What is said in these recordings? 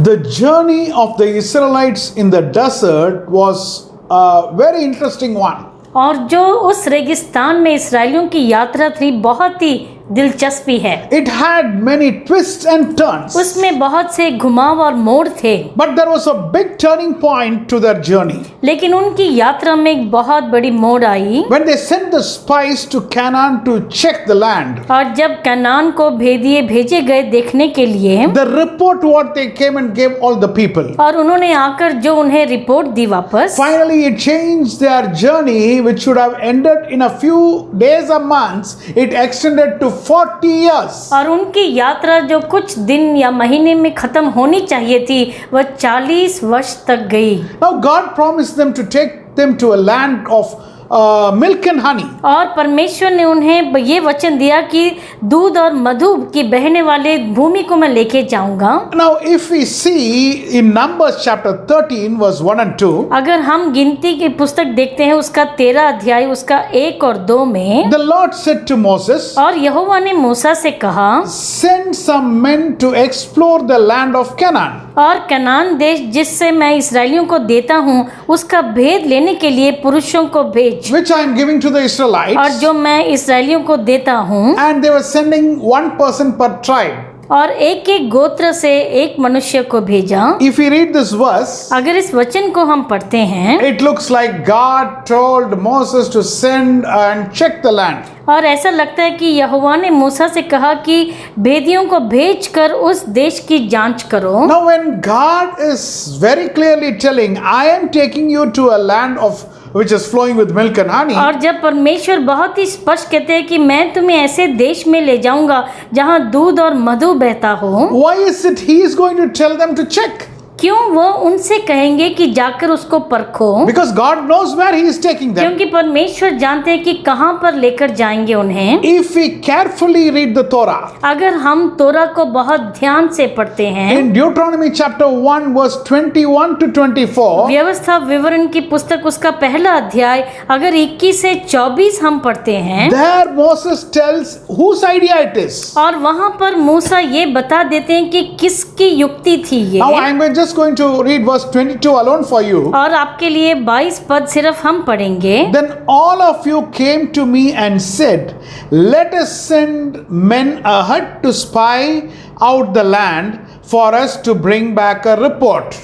The journey of the Israelites in the desert was a very interesting one. और जो उस रेगिस्तान में इस्राएलियों की यात्रा थी बहुत ही दिलचस्पी है। It had many twists and turns. उसमें बहुत से घुमाव और मोड़ थे। But there was a big turning point to their journey. लेकिन उनकी यात्रा में एक बहुत बड़ी मोड़ आई। When they sent the spies to Canaan to check the land, और जब कनान को भेदिए भेजे गए देखने के लिए, the report what they came and gave all the people. और उन्होंने आकर जो उन्हें रिपोर्ट दी वापस, Finally, it changed their journey, which should have ended in a few days or months. It extended to 40 years. और उनकी यात्रा जो कुछ दिन या महीने में खत्म होनी चाहिए थी वह 40 वर्ष तक गई। Now God promised them to take them to a land of milk and honey. और परमेश्वर ने उन्हें ये वचन दिया कि दूध और मधु की बहने वाले भूमि को मैं लेके जाऊंगा। Now, if we see in Numbers chapter 13 verse 1 and 2, अगर हम गिनती की पुस्तक देखते हैं उसका 13 अध्याय उसका 1 और 2 में, the Lord said to Moses, और यहोवा ने मूसा से कहा, send some men to explore the land of Canaan. और कनान देश जिससे मैं इस्राएलियों को देता हूँ उसका भेद लेने के लिए पुरुषों को भेज, Which I am giving to the और Israelites. जो मैं इस्राएलियों को देता हूँ। And they were sending one person per tribe. और एक एक गोत्र से एक मनुष्य को भेजा। If we read this verse, अगर इस वचन को हम पढ़ते हैं, it looks like God told Moses to send and check the land. और ऐसा लगता है कि यहोवा ने मूसा से कहा कि भेदियों को भेजकर उस देश की जांच करो। Now, when God is very clearly telling, I am taking you to a land of which is flowing with milk and honey, और जब परमेश्वर बहुत ही स्पष्ट कहते हैं कि मैं तुम्हें ऐसे देश में ले जाऊंगा जहां दूध और मधु बहता हो, why is it He is going to tell them to check? क्यों वो उनसे कहेंगे कि जाकर उसको परखो? Because God knows where He is taking them. क्योंकि परमेश्वर जानते हैं कि कहां पर लेकर जाएंगे उन्हें। If we carefully read the Torah, अगर हम तोरा को बहुत ध्यान से पढ़ते हैं, in Deuteronomy chapter 1 verse 21 to 24, व्यवस्था विवरण की पुस्तक उसका पहला अध्याय अगर 21 से 24 हम पढ़ते हैं, there Moses tells whose idea it is. और वहां पर मूसा ये बता देते हैं कि किसकी युक्ति थी ये। Now I am just going to read verse 22 alone for you. और आपके लिए 22 पद सिर्फ हम पढ़ेंगे। Then all of you came to me and said, let us send men ahead to spy out the land for us to bring back a report.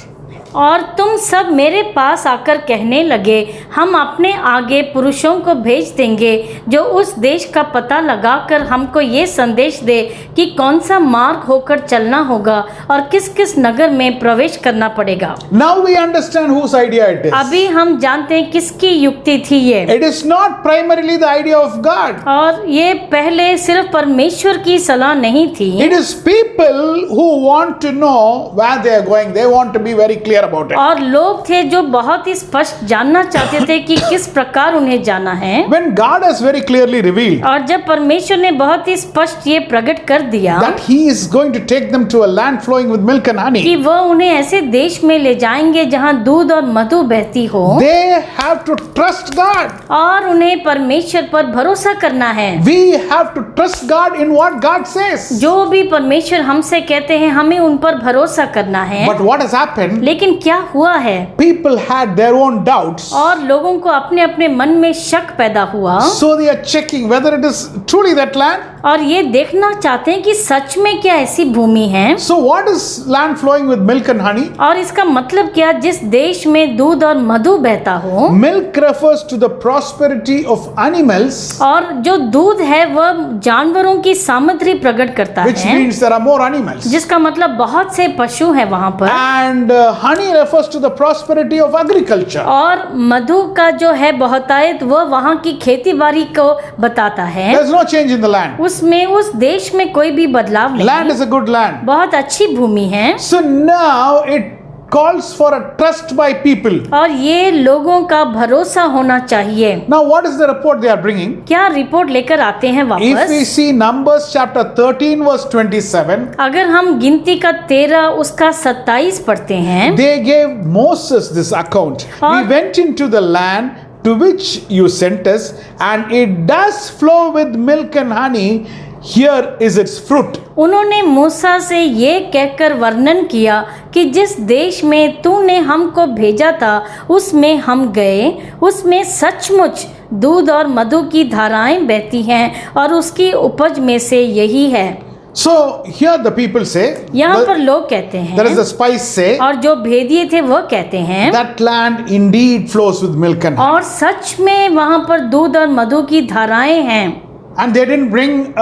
और तुम सब मेरे पास आकर कहने लगे, हम अपने आगे पुरुषों को भेज देंगे जो उस देश का पता लगाकर हमको ये संदेश दे कि कौन सा मार्ग होकर चलना होगा और किस किस नगर में प्रवेश करना पड़ेगा। Now we understand whose idea it is. अभी हम जानते हैं किसकी युक्ति थी ये। It is not primarily the idea of God. और ये पहले सिर्फ परमेश्वर की सलाह नहीं थी। It is people who want to know where they are going. They want to be very clear about it. और लोग थे जो बहुत ही स्पष्ट जानना चाहते थे कि किस प्रकार उन्हें जाना है। When God has very clearly revealed और जब परमेश्वर ने बहुत ही स्पष्ट ये प्रकट कर दिया that He is going to take them to a land flowing with milk and honey, कि वह उन्हें ऐसे देश में ले जाएंगे जहां दूध और मधु बहती हो, they have to trust God. और उन्हें परमेश्वर पर भरोसा करना है। We have to trust God in what God says. जो भी परमेश्वर हमसे कहते हैं हमें उन पर भरोसा करना है। But what has happened? लेकिन क्या हुआ है, People had their own doubts. और लोगों को अपने अपने मन में शक पैदा हुआ, So they are checking whether it is truly that land. और ये देखना चाहते हैं कि सच में क्या ऐसी भूमि है। So what is land flowing with milk and honey? और इसका मतलब क्या, जिस देश में दूध और मधु बहता हो। Milk refers to the prosperity of animals, और जो दूध है वह जानवरों की सामग्री प्रकट करता which है, means there are more animals. जिसका मतलब बहुत से पशु हैं वहाँ पर। And honey refers to the prosperity of agriculture. और मधु का जो है बहुतायत वह वहाँ की खेती बाड़ी को बताता है। There's no change in the land. उसमें उस देश में कोई भी बदलाव नहीं Land है, is a good land. बहुत अच्छी भूमि है। So now it calls for a trust by people. और ये लोगों का भरोसा होना चाहिए। Now what is the report they are bringing? क्या रिपोर्ट लेकर आते हैं If we वापस? see Numbers chapter 13 verse 27, अगर हम गिनती का 13 उसका 27 पढ़ते हैं, they gave Moses this account. We went into the land to which you sent us, and it does flow with milk and honey. here is its fruit. उन्होंने मूसा से ये कहकर वर्णन किया कि जिस देश में तूने हमको भेजा था उसमें हम गए, उसमें सचमुच दूध और मधु की धाराएं बहती हैं और उसकी उपज में से यही है। So here the people say, यहाँ पर लोग कहते there is हैं the spies say, और जो भेदिए थे वह कहते हैं that land indeed flows with milk and honey. और सच में वहाँ पर दूध और मधु की धाराएं हैं। And they didn't bring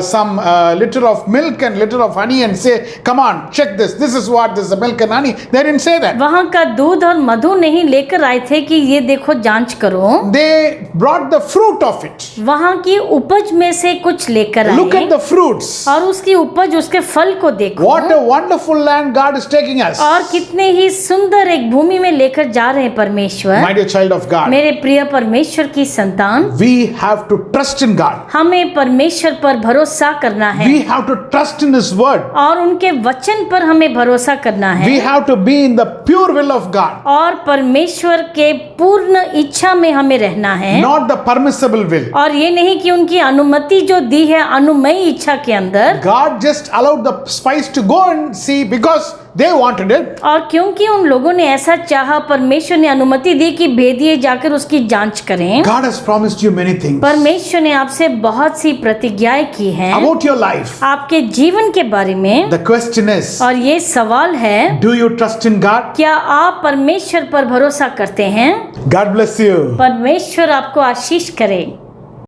some liter of milk and liter of honey and say, come on, check this. This is what this is, milk and honey. They didn't say that. वहाँ का दूध और मधु नहीं लेकर आए थे कि ये देखो जांच करो। They brought the fruit of it. वहाँ की उपज में से कुछ लेकर Look आए at the fruits. और उसकी उपज, उसके फल को देखो। What a wonderful land God is taking us. और कितने ही सुंदर एक भूमि में लेकर जा रहे हैं परमेश्वर। My dear child of God, मेरे प्रिय परमेश्वर की संतान, we have to trust in God. हमें परमेश्वर पर भरोसा करना है We have to trust in His word. और उनके वचन पर हमें भरोसा करना We है have to be in the pure will of God, और परमेश्वर के पूर्ण इच्छा में हमें रहना है not the permissible will. और ये नहीं कि उनकी अनुमति जो दी है अनुमयी इच्छा के अंदर, God just allowed the spies to go and see because they wanted it. और क्योंकि उन लोगों ने ऐसा चाहा, परमेश्वर ने अनुमति दी कि भेदिए जाकर उसकी जांच करें। God has promised you many things परमेश्वर ने आपसे बहुत सी प्रतिज्ञाएं की हैं about your life. आपके जीवन के बारे में। The question is, और ये सवाल है, do you trust in God? क्या आप परमेश्वर पर भरोसा करते हैं? God bless you. परमेश्वर आपको आशीष करे।